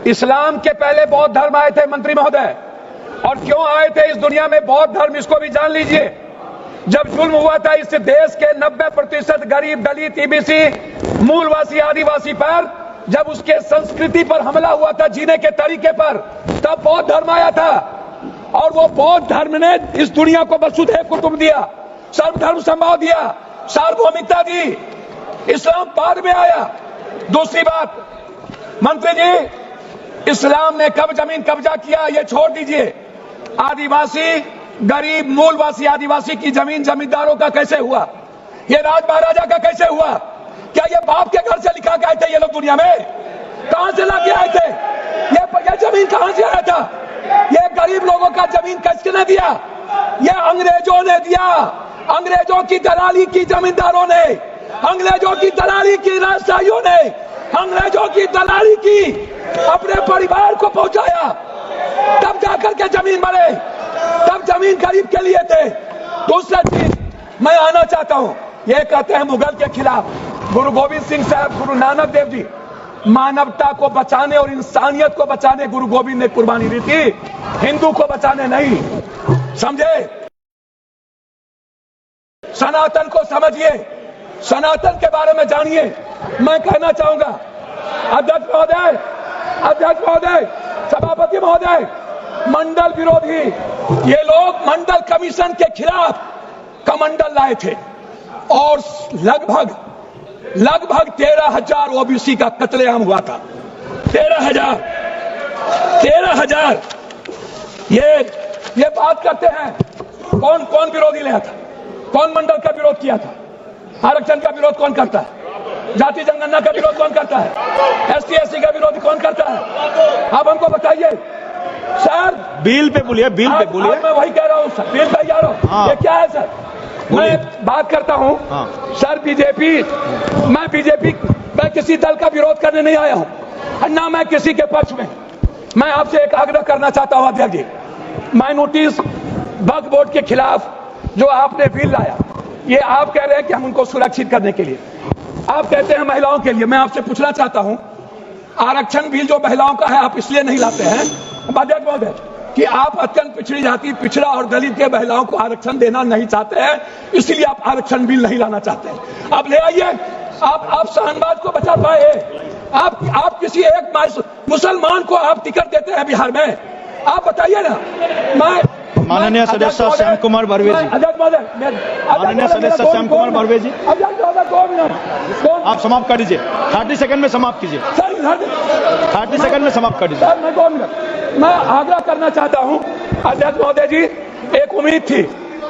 इस्लाम के पहले बौद्ध धर्म आए थे मंत्री महोदय, और क्यों आए थे इस दुनिया में बौद्ध धर्म, इसको भी जान लीजिए। जब जुल्म हुआ था इस देश के 90% गरीब, दलित, ईबीसी, मूलवासी, आदिवासी पर, जब उसके संस्कृति पर हमला हुआ था, जीने के तरीके पर, तब बौद्ध धर्म आया था। और वो बौद्ध धर्म ने इस दुनिया को वसुधैव कुटुंब दिया, सर्वधर्म समभाव दिया, सार्वभौमिकता दी। इस्लाम बाद में आया। दूसरी बात, मंत्री जी, इस्लाम ने कब जमीन कब्जा किया ये छोड़ दीजिए। आदिवासी, गरीब, मूलवासी, आदिवासी की जमीन जमींदारों का कैसे हुआ? ये राज महाराजा का कैसे हुआ? क्या ये बाप के घर से लिखा के आए थे ये लोग दुनिया में? कहां से लाके आए थे? ये जमीन कहां से आया था? ये गरीब लोगों का जमीन किसने दिया? ये अंग्रेजों ने दिया। अंग्रेजों की दलाली की जमींदारों ने, अंग्रेजों की दलाली की राजशाहियों ने, अंग्रेजों की दलाली की अपने परिवार को पहुंचाया, तब जाकर के जमीन बने, तब जमीन गरीब के लिए थे। दूसरा चीज मैं आना चाहता हूं, ये कहते हैं मुगल के खिलाफ। गुरु गोविंद सिंह साहब, गुरु नानक देव जी, मानवता को बचाने और इंसानियत को बचाने गुरु गोविंद ने कुर्बानी दी थी, हिंदू को बचाने नहीं। समझे? सनातन को समझिए, सनातन के बारे में जानिए। मैं कहना चाहूंगा, अध्यक्ष महोदय, अध्यक्ष महोदय, सभापति महोदय, मंडल विरोधी ये लोग मंडल कमीशन के खिलाफ कमंडल लाए थे और लगभग 13,000 ओबीसी का कत्लेआम हुआ था। 13,000 ये बात करते हैं। कौन विरोधी लाया था? कौन मंडल का विरोध किया था? आरक्षण का विरोध कौन करता है? जाति जनगणना का विरोध कौन करता है? ST/SC का विरोध कौन करता है? आप हमको बताइए सर। बिल पे बोलिए, बिल पे बोलिए। मैं वही कह रहा हूँ सर, बिल पे जा रहा हूँ। हाँ। ये क्या है सर? मैं बात करता हूँ। हाँ। सर मैं किसी दल का विरोध करने नहीं आया हूँ, ना मैं किसी के पक्ष में। मैं आपसे एक आग्रह करना चाहता हूँ अध्यक्ष जी, माइनॉरिटीज वक्फ बोर्ड के खिलाफ जो आपने बिल लाया, ये आप कह रहे हैं कि हम उनको सुरक्षित करने के लिए, आप कहते हैं महिलाओं के लिए। मैं आपसे पूछना चाहता हूं, आरक्षण बिल जो महिलाओं का है आप इसलिए नहीं लाते हैं अध्यक्ष महोदय कि आप अत्यंत पिछड़ी जाति, पिछड़ा और दलित के महिलाओं को आरक्षण देना नहीं चाहते हैं, इसलिए आप आरक्षण बिल नहीं लाना चाहते हैं। आप ले आइए, आप शाहनवाज को बचा पाए। आप किसी एक मुसलमान को आप टिकट देते हैं बिहार में, आप बताइए ना। माननीय सदस्य श्याम कुमार बर्वे जी, माननीय सदस्य श्याम कुमार बर्वे जी, आप समाप्त कर दीजिए। 30 सेकंड में समाप्त कीजिए। 30 सेकंड में समाप्त कर दीजिए। मैं आग्रह करना चाहता हूं अध्यक्ष महोदय जी, एक उम्मीद थी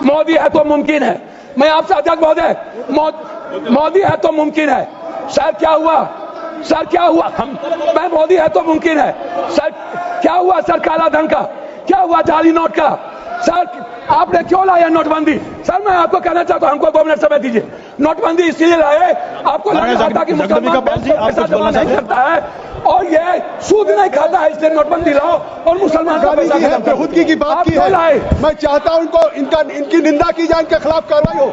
मोदी है तो मुमकिन है। मैं आपसे अध्यक्ष महोदय, मोदी है तो मुमकिन है। सर क्या हुआ? सर क्या हुआ? मैं मोदी है तो मुमकिन है। सर क्या हुआ? सर काला धन का क्या हुआ? जाली नोट का? सर आपने क्यों लाया नोटबंदी? सर मैं आपको कहना चाहता हूं, हमको 2 मिनट समय दीजिए। नोटबंदी इसीलिए लाए, आपको लगा था कि मुसलमान पैसा जमा नहीं करता है और ये सूद नहीं खाता है, इसलिए नोटबंदी लाओ और मुसलमान का पैसा खुद की बात की है। मैं चाहता हूं इनकी निंदा की जाए, इनके खिलाफ कार्रवाई हो।